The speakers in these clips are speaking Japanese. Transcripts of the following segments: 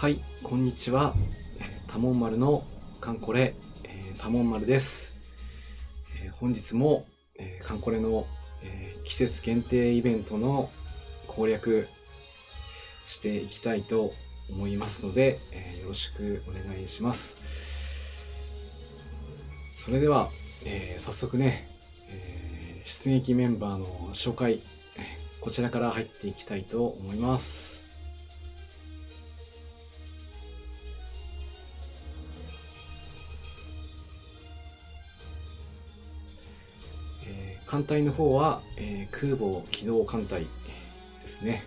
はい、こんにちは。多聞丸のカンコレ、多聞丸です。本日も、カンコレの、季節限定イベントの攻略していきたいと思いますので、よろしくお願いします。それでは、早速ね、出撃メンバーの紹介、こちらから入っていきたいと思います。艦隊の方は、空母機動艦隊ですね。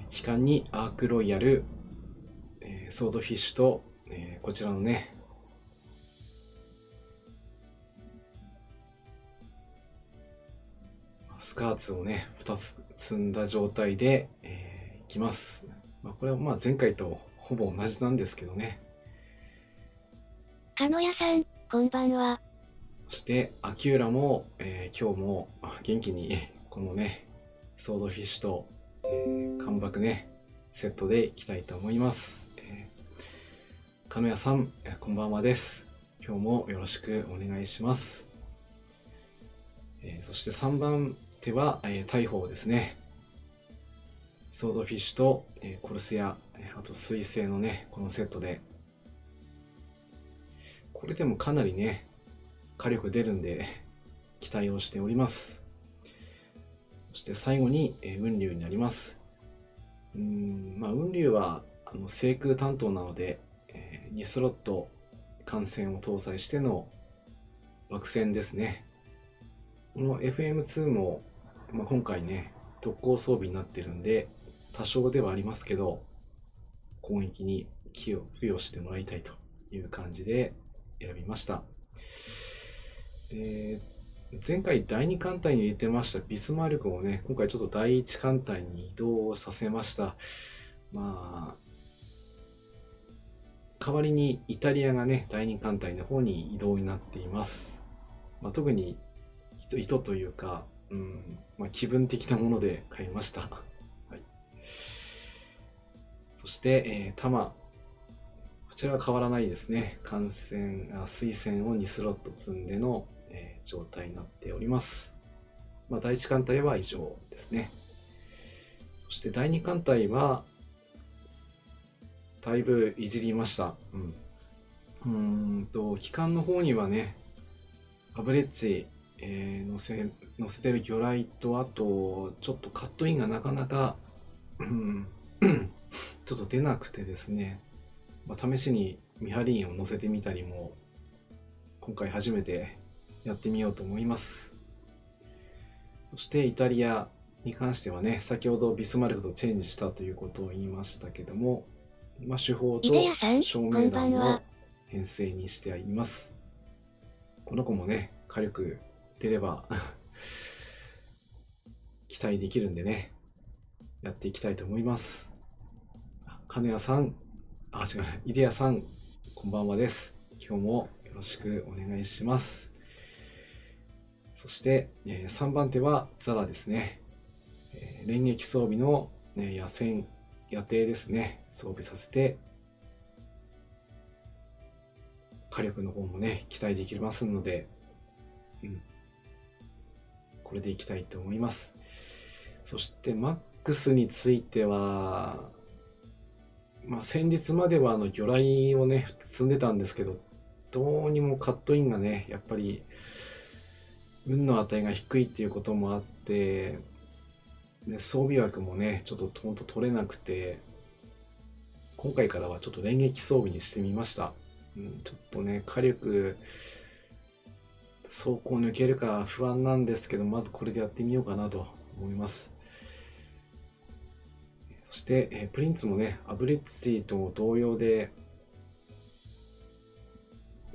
機関にアークロイヤル、ソードフィッシュと、こちらのね、スカーツをね、2つ積んだ状態で、いきます。これは前回とほぼ同じなんですけどね。かのやさん、こんばんは。そしてアキューラも、今日も元気にこのねソードフィッシュと、艦爆ねセットでいきたいと思います。かのやさん、こんばんはです。今日もよろしくお願いします。そして3番手は、大砲ですね。ソードフィッシュと、コルセア、あと水星のねこのセットで、これでもかなりね火力出るんで期待をしております。そして最後に、雲竜になります。雲竜は制空担当なので、2スロット艦船を搭載しての爆戦ですね。この FM2 も、今回ね特攻装備になってるんで多少ではありますけど攻撃に気を付与してもらいたいという感じで選びました。前回第2艦隊に入れてましたビスマルクをね今回ちょっと第1艦隊に移動させました。代わりにイタリアがね第2艦隊の方に移動になっています。特に意図というか、気分的なもので買いました。はい、そして、弾こちらは変わらないですね。水栓を2スロット積んでの、状態になっております。第1艦隊は以上ですね。そして第2艦隊はだいぶいじりました。機関の方にはねアブレッジ、乗せてる魚雷と、あとちょっとカットインがなかなかちょっと出なくてですね、試しに見張り員を乗せてみたりも今回初めてやってみようと思います。そしてイタリアに関してはね先ほどビスマルクとチェンジしたということを言いましたけども、主砲と照明弾の編成にしてあります。この子もね火力出れば期待できるんでねやっていきたいと思います。金谷さん、井出谷さん、こんばんはです。今日もよろしくお願いします。そして、3番手はザラですね。連撃装備の、野艇ですね装備させて火力の方もね期待できますので、これでいきたいと思います。そしてマックスについては先日までは魚雷をね積んでたんですけど、どうにもカットインがねやっぱり運の値が低いっていうこともあって、装備枠もねちょっと取れなくて、今回からはちょっと連撃装備にしてみました。ちょっとね火力走行抜けるか不安なんですけど、まずこれでやってみようかなと思います。そして、プリンツもねアブレッジと同様で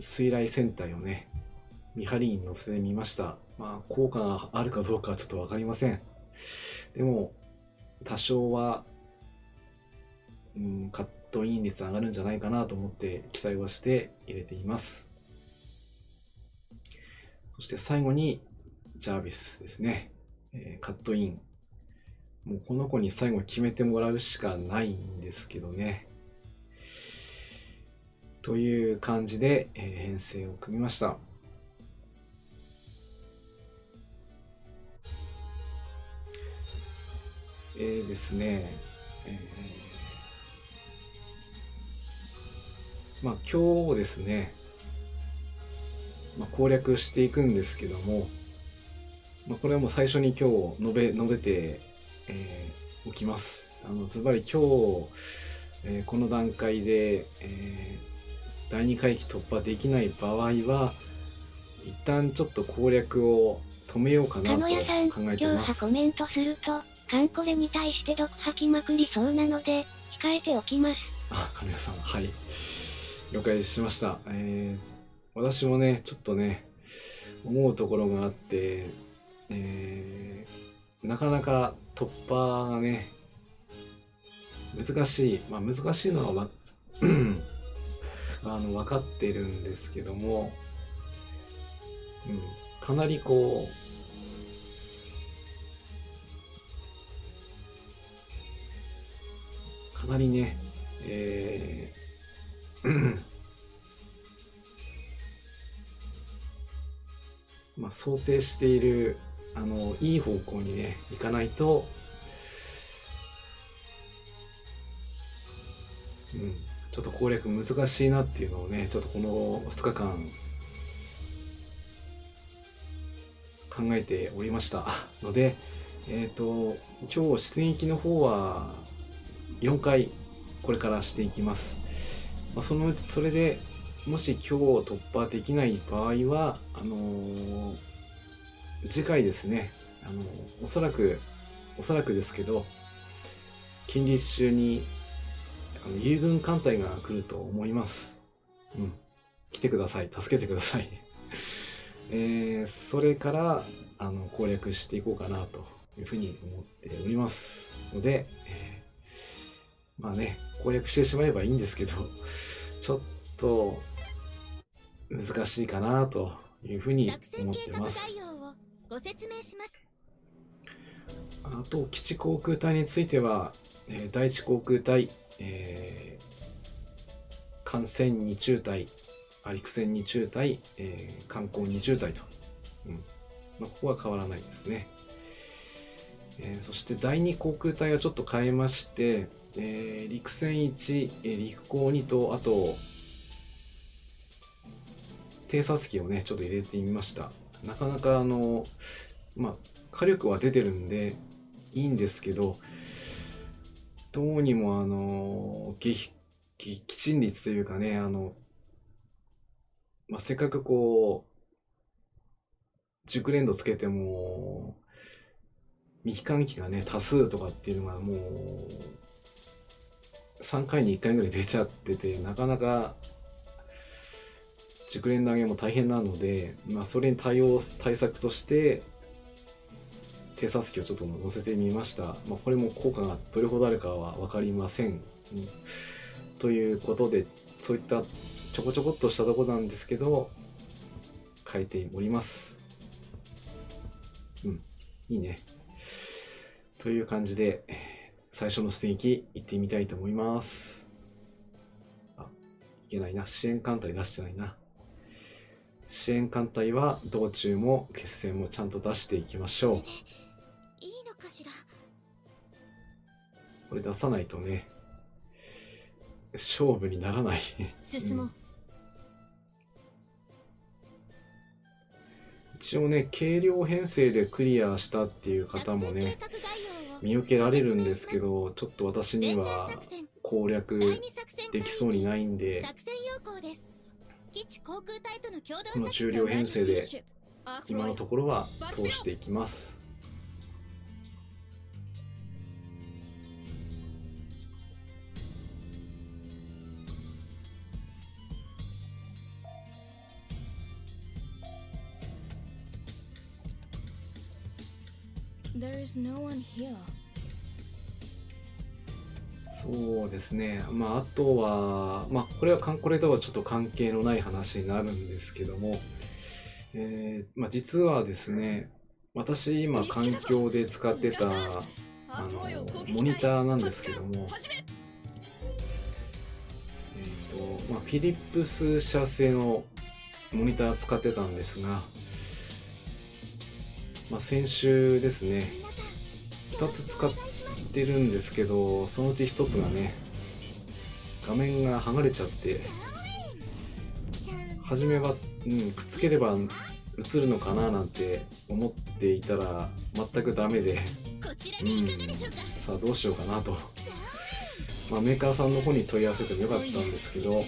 水雷戦隊をね見張りに乗せてみました。効果があるかどうかはちょっと分かりません。でも多少は、カットイン率上がるんじゃないかなと思って期待をして入れています。そして最後にジャービスですね、カットインもうこの子に最後決めてもらうしかないんですけどね。という感じで、編成を組みました。ですね、まあ今日ですね、攻略していくんですけども、これはもう最初に今日述べて、おきます。ズバリ今日、この段階で、第2回忌突破できない場合は、一旦ちょっと攻略を止めようかなと考えてます。今日はコメントすると、カンコレに対して毒吐きまくりそうなので、控えておきます。神谷さん、はい。了解しました。私もね、ちょっとね、思うところがあって、なかなか突破がね、難しい。難しいのは分かってるんですけども、かなりこう、かなりね、想定しているいい方向にね行かないと、ちょっと攻略難しいなっていうのをね、ちょっとこの2日間考えておりましたので、今日出撃の方は4回これからしていきます。それでもし今日突破できない場合は、次回ですね、おそらくですけど、近日中に友軍艦隊が来ると思います。来てください。助けてください。それから攻略していこうかなというふうに思っておりますので、攻略してしまえばいいんですけど、ちょっと難しいかなというふうに思ってます。あと基地航空隊については、第一航空隊、艦船2中隊、陸船2中隊、艦砲2中隊と、ここは変わらないですね。そして第2航空隊はちょっと変えまして、陸船1、陸航2と、あと偵察機をねちょっと入れてみました。なかなか火力は出てるんでいいんですけど、どうにも撃沈率というかね、せっかくこう熟練度つけても未飛艦機がね多数とかっていうのがもう3回に1回ぐらい出ちゃってて、なかなか熟練投げも大変なので、それに対策として偵察機をちょっと乗せてみました。これも効果がどれほどあるかは分かりません。ということで、そういったちょこちょこっとしたところなんですけど、変えております。いいね。という感じで、最初の出撃行ってみたいと思います。いけないな。支援艦隊出してないな。支援艦隊は道中も決戦もちゃんと出していきましょう。いいのかしら。これ出さないとね、勝負にならない。進もう。一応ね、軽量編成でクリアしたっていう方もね、見受けられるんですけど、ちょっと私には攻略できそうにないんで、この中量編成で今のところは通していきます。そうですね。あとは、これはこれとはちょっと関係のない話になるんですけども、実はですね、私今環境で使ってたモニターなんですけども、フィリップス社製のモニター使ってたんですが、先週ですね、2つ使ってるんですけど、そのうち1つがね、画面が剥がれちゃって、初めは、くっつければ映るのかななんて思っていたら全くダメで、さあどうしようかなと、メーカーさんの方に問い合わせてもよかったんですけど、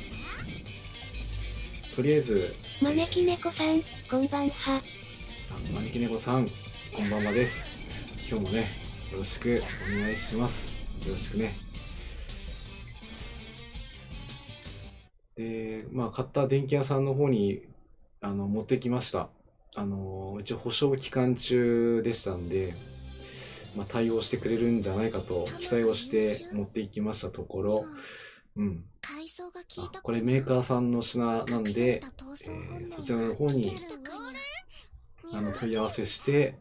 とりあえず招き猫さんこんばんは。招き猫さんこんばんはです。今日もねよろしくお願いします。よろしくね。で買った電気屋さんの方に持ってきました。一応保証期間中でしたんで、対応してくれるんじゃないかと期待をして持っていきましたところ、これメーカーさんの品なんで、そちらの方に問い合わせして、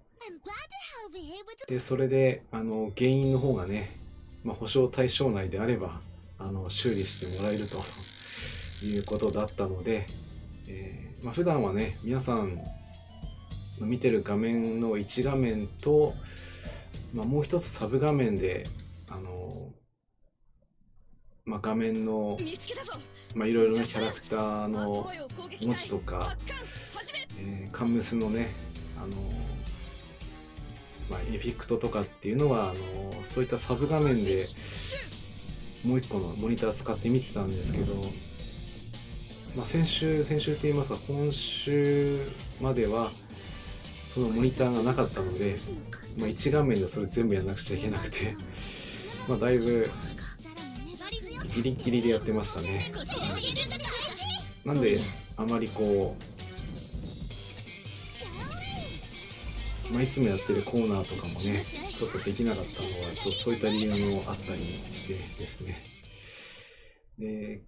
でそれで原因の方がね、保証対象内であれば修理してもらえるということだったので、普段はね皆さんの見てる画面の1画面と、もう一つサブ画面で画面のいろいろなキャラクターの文字とか、カンムスのねエフェクトとかっていうのはそういったサブ画面でもう一個のモニター使って見てたんですけど、先週って言いますか今週まではそのモニターがなかったので、1画面でそれ全部やらなくちゃいけなくてだいぶギリギリでやってましたね。なんであまりいつもやってるコーナーとかもねちょっとできなかったのはそういった理由もあったりしてですね。で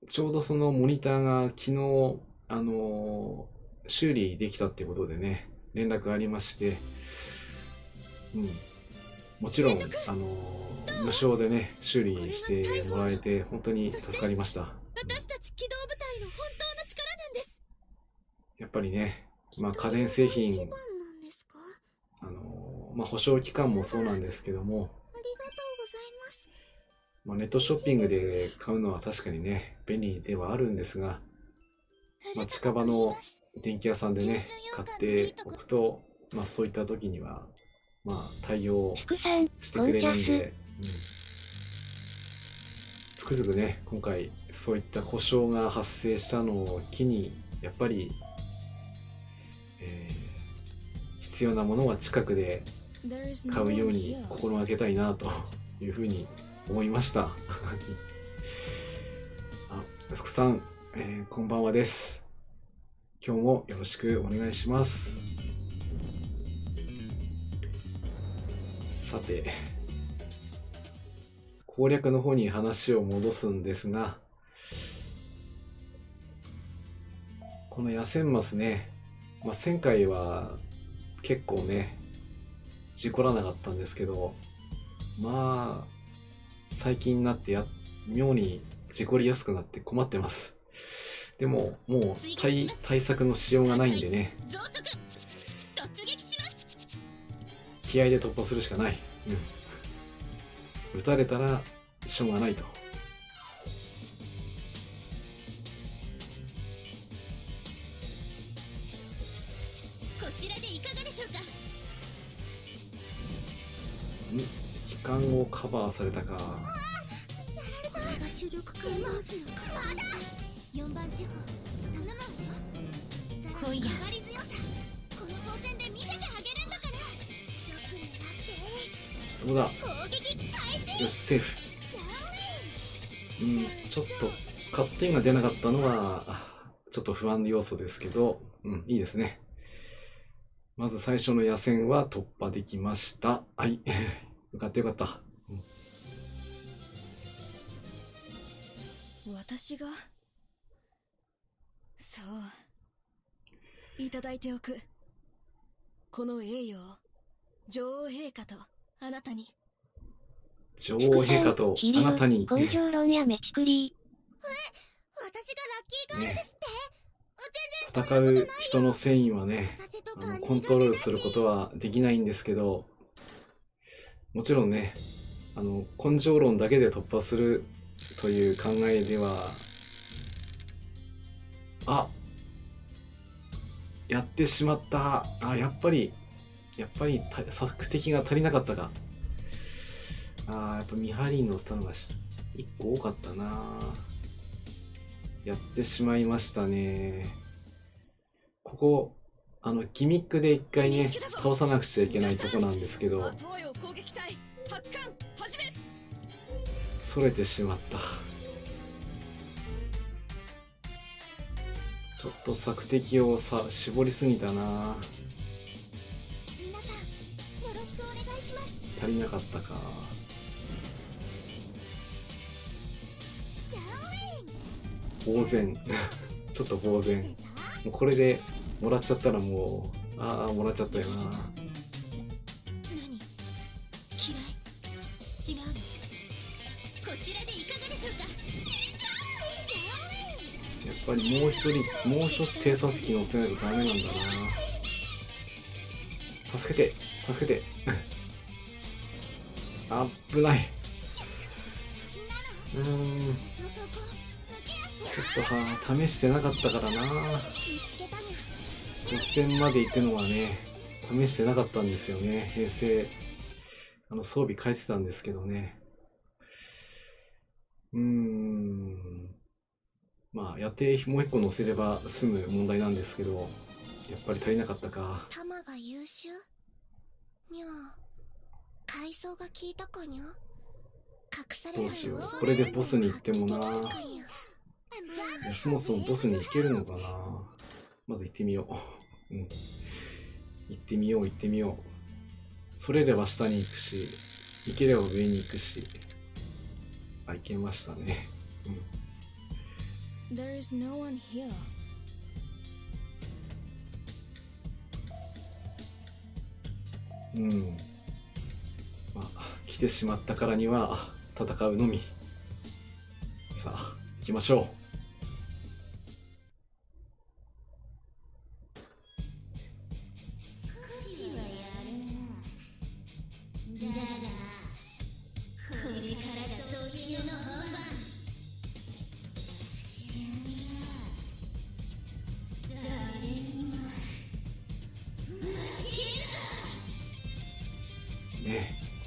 ちょうどそのモニターが昨日修理できたっていうことでね連絡がありまして、もちろん無償でね修理してもらえて本当に助かりました。私たち機動部隊の本当の力なんです。やっぱりね家電製品保証期間もそうなんですけども、ネットショッピングで買うのは確かにね便利ではあるんですが、近場の電気屋さんでね買っておくとそういった時には対応してくれるんで、つくづくね今回そういった故障が発生したのを機にやっぱり、必要なものは近くで買うように心がけたいなというふうに思いましたやすくさん、こんばんはです。今日もよろしくお願いします。さて攻略の方に話を戻すんですが、このヤセンマスね、1000回は結構ね事故らなかったんですけど、最近になって妙に事故りやすくなって困ってます。でももう対策のしようがないんでね、気合で突破するしかない。撃たれたらしょうがないと。こちらでいかがでしょうか。期間をカバーされたか。これが主力艦マウスのカバーだ。4番司法7万よ。今夜張り強さこの光線で見せてあげるんだから。よく狙ってどうだ。攻撃開始。よしセーフ。ちょっとカットインが出なかったのはちょっと不安要素ですけど、いいですね。まず最初の野戦は突破できました。はいよかったよかった。私がそういただいておくこの栄誉を女王陛下とあなたに。女王陛下とあなたに。根性論やめちくり。私がラッキーガールですって、戦う人の戦意はね、コントロールすることはできないんですけど、もちろんね、根性論だけで突破するという考えでは、やってしまった。やっぱり索敵が足りなかったか。やっぱミハリー乗せたのが1個多かったな。やってしまいましたね。ここ、ギミックで一回ね、倒さなくちゃいけないとこなんですけど、それてしまった。ちょっと索敵を絞りすぎたな。皆さんよろしくお願いします。足りなかったか。呆然ちょっと呆然。もうこれでもらっちゃったらもうもらっちゃったよな。何？嫌い？違うの？こちらでいかがでしょうか？やっぱりもう一つ偵察機乗せないとダメなんだな。助けて危ない。ちょっと試してなかったからな。実戦まで行くのはね、試してなかったんですよね。平成装備変えてたんですけどね。まあ予定もう一個乗せれば済む問題なんですけど、やっぱり足りなかったか。玉が優秀？にゃあ、階層が効いたかにゃ？隠されない。どうしよう。これでボスに行ってもな。そもそもボスに行けるのかな。まず行ってみよう。行ってみよう。それれば下に行くし、行ければ上に行くし。行けましたね。There is no one here. まあ、来てしまったからには戦うのみ。さあ、行きましょう。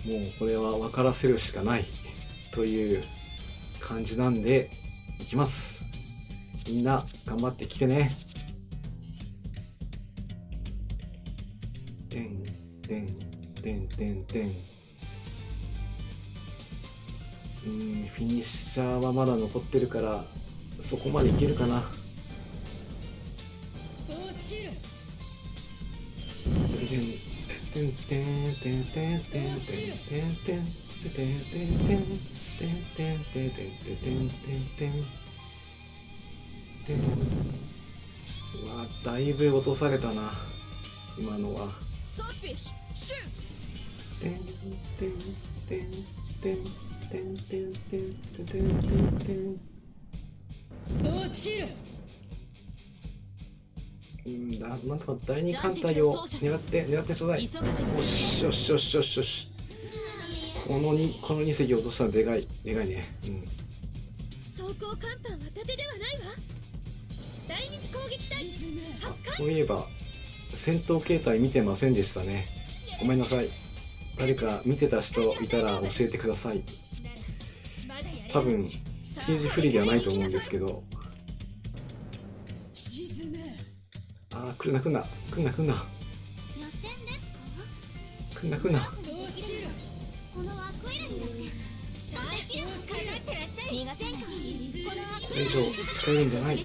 もうこれは分からせるしかないという感じなんでいきます。みんな頑張ってきてね。フィニッシャーはまだ残ってるからそこまでいけるかな。うわ、だいぶ落とされたな今のは。なんとか第二艦隊を狙ってちょうだい。よし。この2隻落としたのでかいね。装甲甲板は盾ではないわ。第二次攻撃隊。そういえば戦闘形態見てませんでしたね。ごめんなさい。誰か見てた人いたら教えてください。多分シージフリーではないと思うんですけど。来るな。来んな。予選ですか？来んな。このアクエラにだってこれ以上近寄るんじゃない。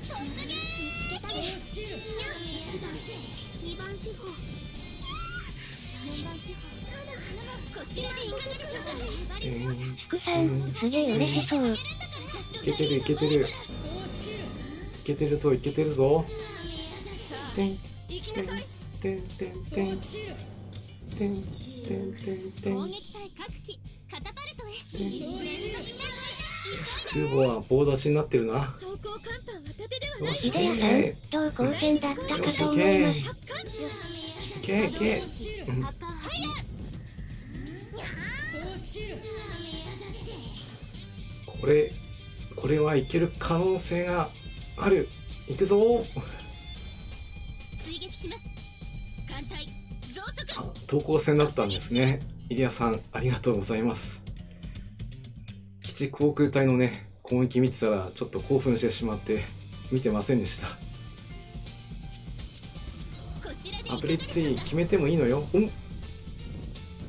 2番司法こちらでいかがでしょうか？福さん、すげえ嬉しそう。いけてるぞ。てんてんてんてん。攻撃隊各機カタパルトへ。空母は棒立ちになってるな。装甲甲板は盾ではない。よし、イデヤさん、どう好戦だったかと思います。いけいけ。うん、これはいける可能性がある。いくぞ。追撃します。艦隊増速。あ、投降戦だったんですね。イデヤさん、ありがとうございます。基地航空隊のね、攻撃見てたらちょっと興奮してしまって見てませんでした。こちらでアプリツイ決めてもいいのよ。うん。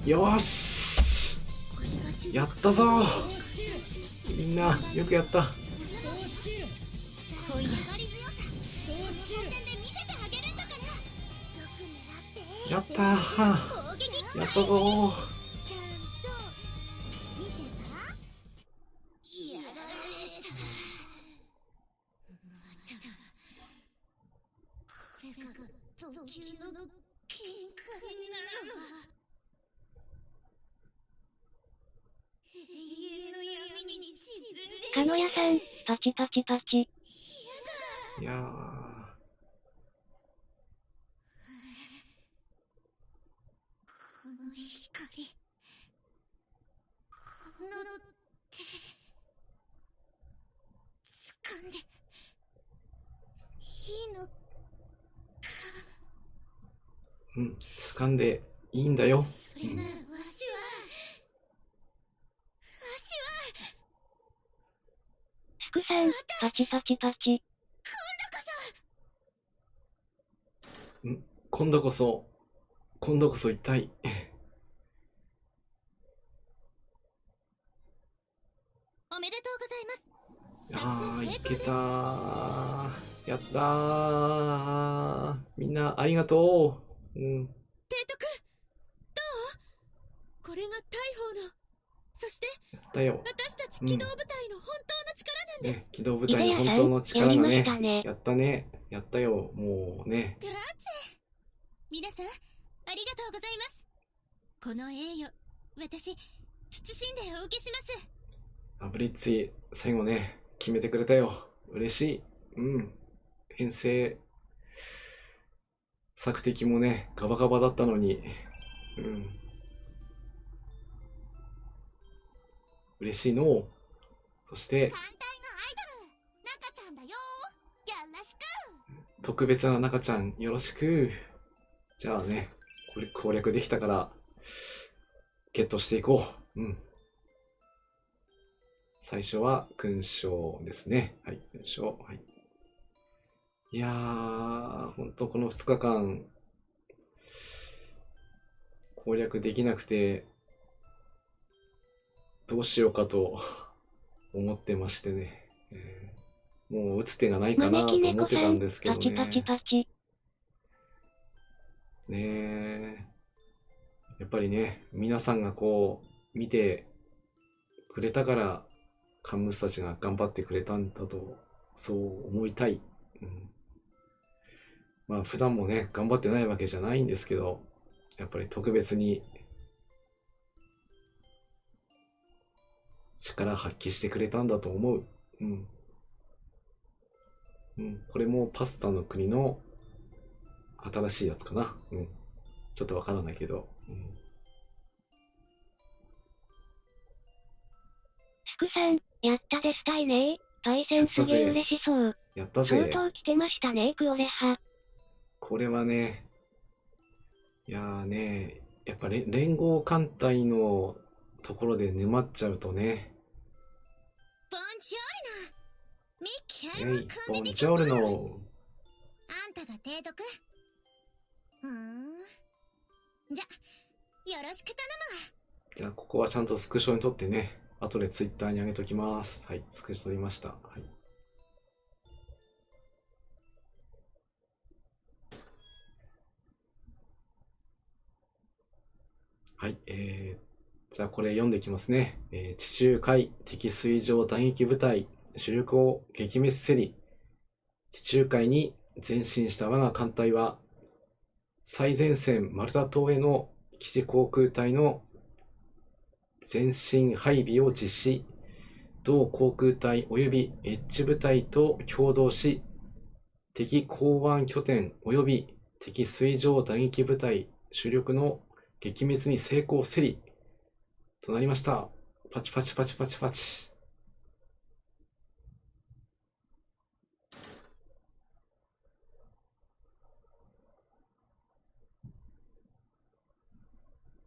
よーし、やったぞー。みんなよくやった。今夜粘り強さ。当戦で見せてあげるんだから。よく狙って。やったー。攻撃。やったぞー。ちゃんと見てた？やられた。これが特級の喧嘩になるわ。永遠の闇に沈んで。かのやさん、パチパチパチ。いやー、この光、この手、掴んでいいのか。うん、掴んでいいんだよ。それならわしはスクさん、パチパチパチ。うん、今度こそ一体。おめでとうございます。あー、いけたー。やったー。みんなありがとう。うん。提督、どう？これが大砲の、そしてやったよ。私たち機動部隊の本当の力なんです。ね、機動部隊の本当の力がやりまねしたね、やったね。やったよ。もうね。グラーツェ。皆さん、ありがとうございます。この栄誉、私、謹んでお受けします。アブリッツィ、最後ね、決めてくれたよ。嬉しい。うん。編成、索敵もね、ガバガバだったのに。うん。嬉しいの。そして、艦隊のアイドル、中ちゃんだよ。よろしく。特別な中ちゃん、よろしく。じゃあね、これ攻略できたから、ゲットしていこう。うん。最初は勲章ですね。はい、勲章。はい。いやー、ほんとこの2日間、攻略できなくて、どうしようかと思ってましてね。もう打つ手がないかなと招き思ってた猫さん、んですけどパチパチね。パチ。ねえ。やっぱりね、皆さんがこう、見てくれたから、カンムスたちが頑張ってくれたんだと、そう思いたい。うん、まあ、普段もね、頑張ってないわけじゃないんですけど、やっぱり特別に力発揮してくれたんだと思う。うん。うん、これもパスタの国の新しいやつかな。うん。ちょっとわからないけど。うん、スクさん、やったですたいね。パイセンすげえ嬉しそう。やった相ぜ。当来てましたね、クオレハ。これはね、いやーね、やっぱ連合艦隊のところで沼っちゃうとね。ボンジョルノ。ミッキえーい、ボンジョルノ。あんたが提督？じゃ、よろしく頼むわ。じゃあ、ここはちゃんとスクショに撮ってね、後でツイッターに上げときます。はい、スクショ撮りました。はい。はい、じゃあこれ読んでいきますね。地中海敵水上打撃部隊主力を撃滅せり、地中海に前進した我が艦隊は、最前線マルタ島への基地航空隊の前進配備を実施。同航空隊及びエッジ部隊と共同し、敵港湾拠点及び敵水上打撃部隊主力の撃滅に成功せり。となりました。パチパチパチパチパチ。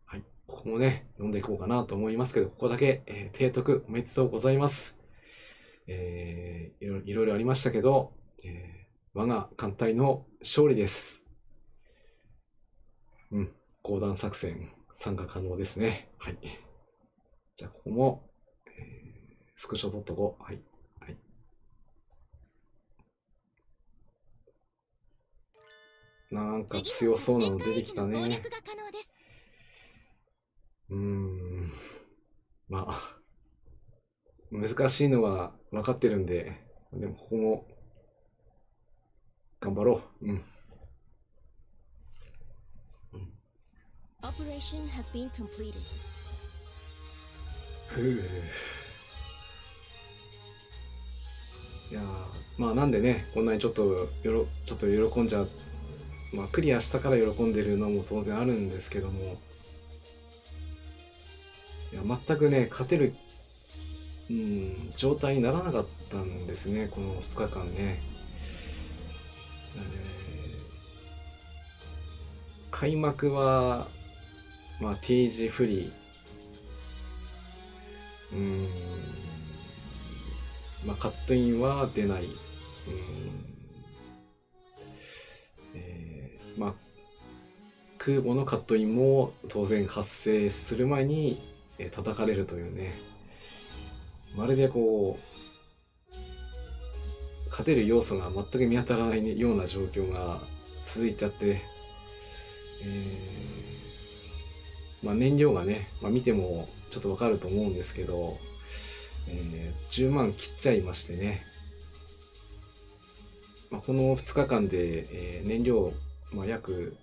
はい。ここもね、読んでいこうかなと思いますけど、ここだけ、提督おめでとうございます。いろいろありましたけど、我が艦隊の勝利です。降壇作戦参加可能ですね。はい。じゃあ、ここも、スクショ取っとこう。はい。はい。なんか強そうなの出てきたね。まあ、難しいのは分かってるんで、でもここも、頑張ろう。Operation has been completed. いやまあなんでね、こんなにちょっと喜んじゃ、まあクリアしたから喜んでるのも当然あるんですけども、いや全くね、勝てる、状態にならなかったんですね、この2日間ね。開幕は、まあ T 字不利。まあカットインは出ない。まあ空母のカットインも当然発生する前に叩かれるというね、まるでこう勝てる要素が全く見当たらないような状況が続いてあって、まあ燃料がね、まあ、見てもちょっとわかると思うんですけど、10万切っちゃいましてね、まあ、この2日間で、燃料、まあ、約、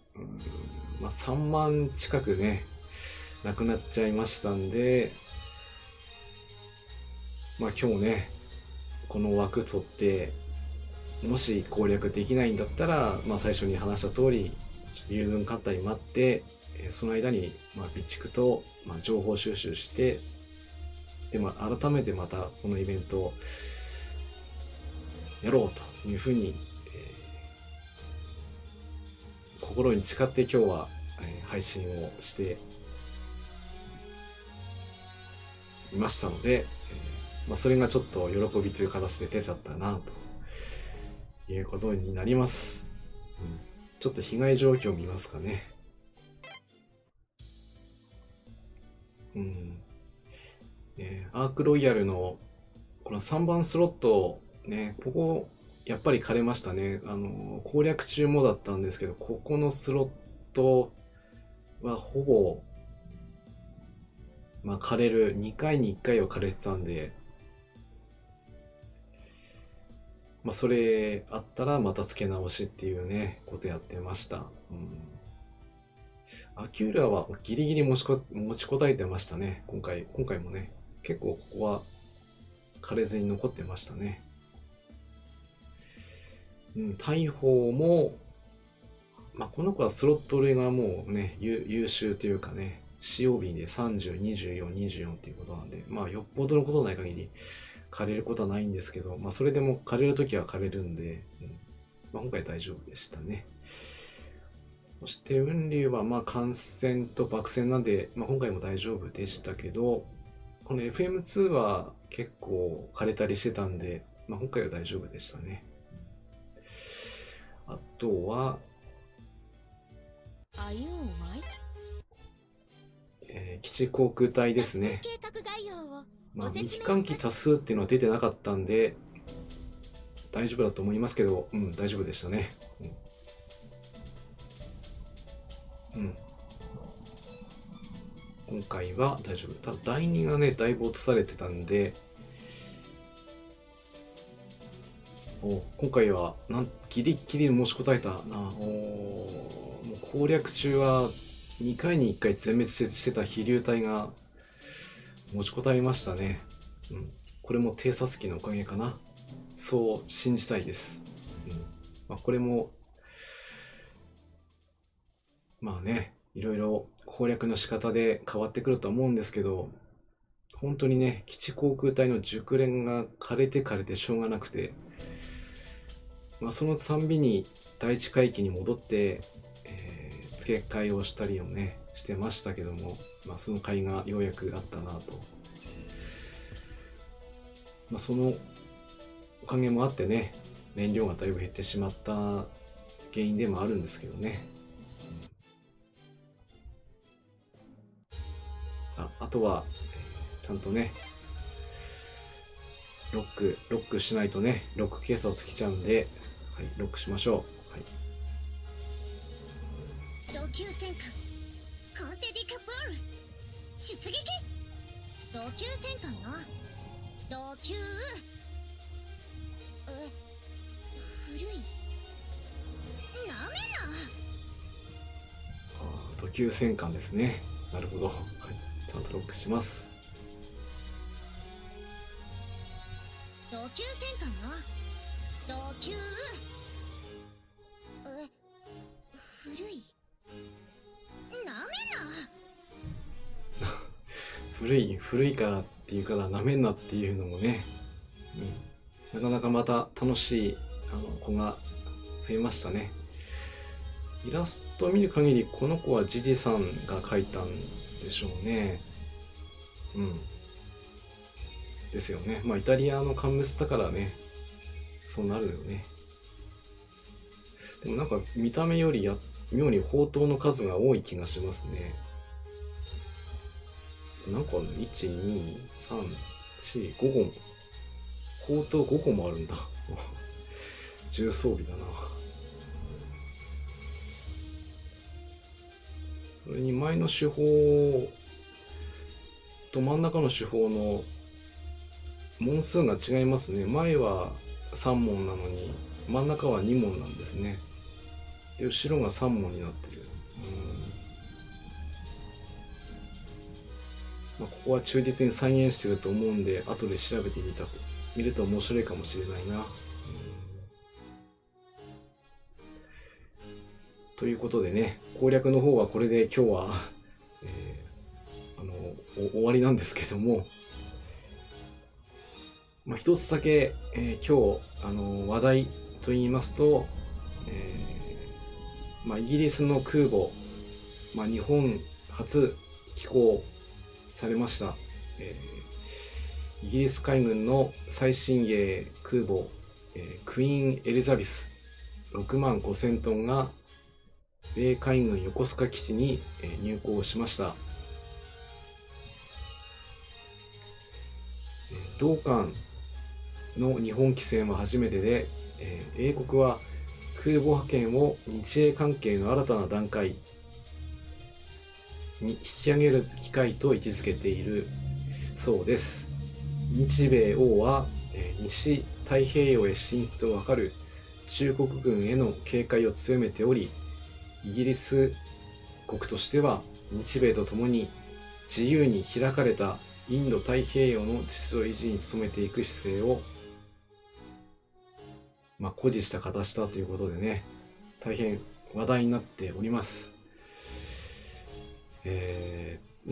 まあ、3万近くねなくなっちゃいましたんで、まあ今日ねこの枠取って、もし攻略できないんだったら、まあ、最初に話した通り友軍艦隊待って、その間にまあ備蓄と、まあ、情報収集して、で、まあ、改めてまたこのイベントをやろうというふうに、心に誓って今日は、配信をしていましたので、まあ、それがちょっと喜びという形で出ちゃったなということになります。ちょっと被害状況を見ますかね。アークロイヤルのこの3番スロットね、ここやっぱり枯れましたね。攻略中もだったんですけど、ここのスロットはほぼ、まあ枯れる、2回に1回は枯れてたんで、まあそれあったらまた付け直しっていうね、ことやってました。アキューラはギリギリ持ちこたえてましたね。今回もね、結構ここは枯れずに残ってましたね。大砲も、まあ、この子はスロット類がもうね、優秀というかね、使用日で30、24、24っていうことなんで、まあ、よっぽどのことない限り枯れることはないんですけど、まあ、それでも枯れるときは枯れるんで、まあ、今回大丈夫でしたね。そして、雲竜はまあ、艦船と爆戦なんで、まあ、今回も大丈夫でしたけど、この FM2 は結構枯れたりしてたんで、まあ、今回は大丈夫でしたね。あとは、基地航空隊ですね。まあ、未帰還機多数っていうのは出てなかったんで、大丈夫だと思いますけど、大丈夫でしたね。今回は大丈夫。ただ、第2がね、だいぶ落とされてたんで、今回はギリギリ申し答えたな。もう攻略中は2回に1回全滅してた飛竜隊が持ちこたえましたね。これも偵察機のおかげかな。そう信じたいです。これもまあね、いろいろ攻略の仕方で変わってくると思うんですけど、本当にね、基地航空隊の熟練が枯れてしょうがなくて、そのたんびに第一海域に戻って、付け替えをしたりをねしてましたけども、その甲斐がようやくあったなと。そのおかげもあってね、燃料がだいぶ減ってしまった原因でもあるんですけどね。あとは、ちゃんとね、ロックしないとね、ロック警察来ちゃうんで、はい、ロックしましょう。はい。同級戦艦コンテディカプール出撃。同級戦艦よ。同級古いなめな。土級戦艦ですね。なるほど。はい、ちゃんとロックします。同級戦艦よ。同級古いなめな。古いからっていうからなめんなっていうのもね、なかなかまた楽しい子が増えましたね。イラストを見る限りこの子はジジさんが描いたんでしょうね。ですよね。イタリアの乾物だからね、そうなるよね。でもなんか見た目より妙に砲塔の数が多い気がしますね。なんか1、2、3、4、5個も、砲塔5個もあるんだ。重装備だな。それに前の手法と真ん中の手法の問数が違いますね。前は3問なのに真ん中は2問なんですね。で後ろが3問になってる。ここは忠実に再現してると思うんで、後で調べてみると面白いかもしれないな。ということでね、攻略の方はこれで今日は、終わりなんですけども、一つだけ、今日話題と言いますと、イギリスの空母、日本初寄港されました、イギリス海軍の最新鋭空母、クイーンエリザベス6万5000トンが米海軍横須賀基地に入港しました。同艦の日本旗船は初めてで、英国は空母派遣を日英関係の新たな段階に引き上げる機会と位置づけているそうです。日米欧は西太平洋へ進出を図る中国軍への警戒を強めており、イギリス国としては日米とともに自由に開かれたインド太平洋の秩序維持に努めていく姿勢を誇示した形だということでね、大変話題になっております。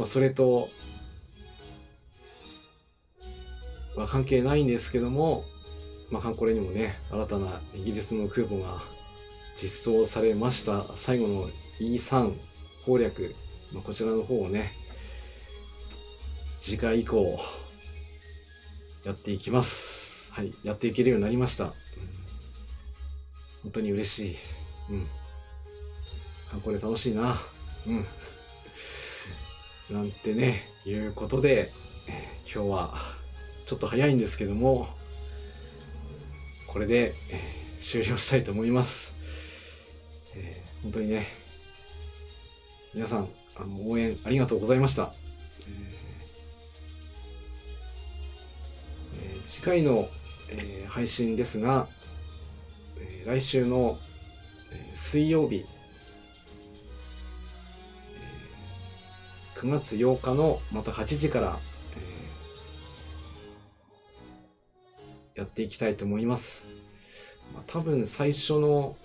それとは関係ないんですけども、これにもね、新たなイギリスの空母が実装されました。最後の E3 攻略、こちらの方をね、次回以降やっていきます。はい、やっていけるようになりました。本当に嬉しい。これ楽しいな。なんてね、いうことで、今日はちょっと早いんですけども、これで、終了したいと思います。本当にね、皆さん応援ありがとうございました。次回の、配信ですが、来週の、水曜日、9月8日のまた8時から、やっていきたいと思います。多分最初の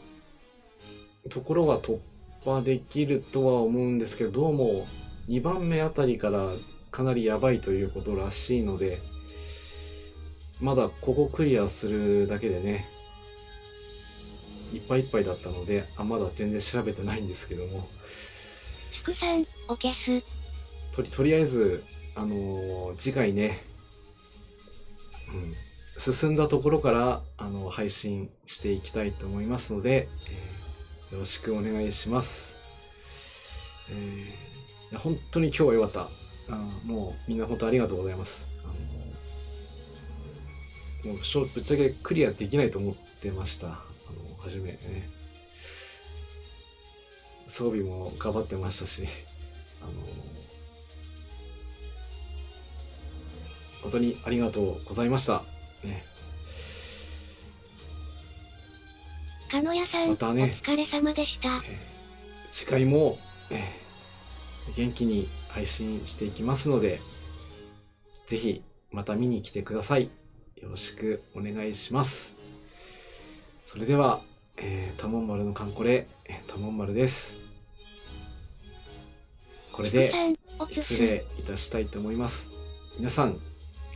ところは突破できるとは思うんですけど、どうも2番目あたりからかなりやばいということらしいので、まだここクリアするだけでね、いっぱいいっぱいだったので、まだ全然調べてないんですけども、スクさんを消す。とりあえず、次回ね、進んだところから配信していきたいと思いますので、よろしくお願いします。いや本当に今日は良かった。もうみんな本当ありがとうございます。もうぶっちゃけクリアできないと思ってました。初めね。装備も頑張ってましたし、本当にありがとうございました。ね、かのやさん、またね、お疲れ様でした。次回も、元気に配信していきますので、ぜひまた見に来てください。よろしくお願いします。それでは、タモン丸のカンコレ、タモン丸です。これで失礼いたしたいと思います。皆さん、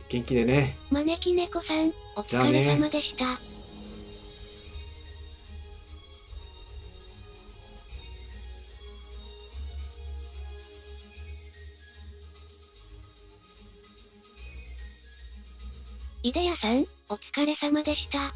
元気でね。招き猫さん、お疲れ様でした。いでやさん、お疲れ様でした。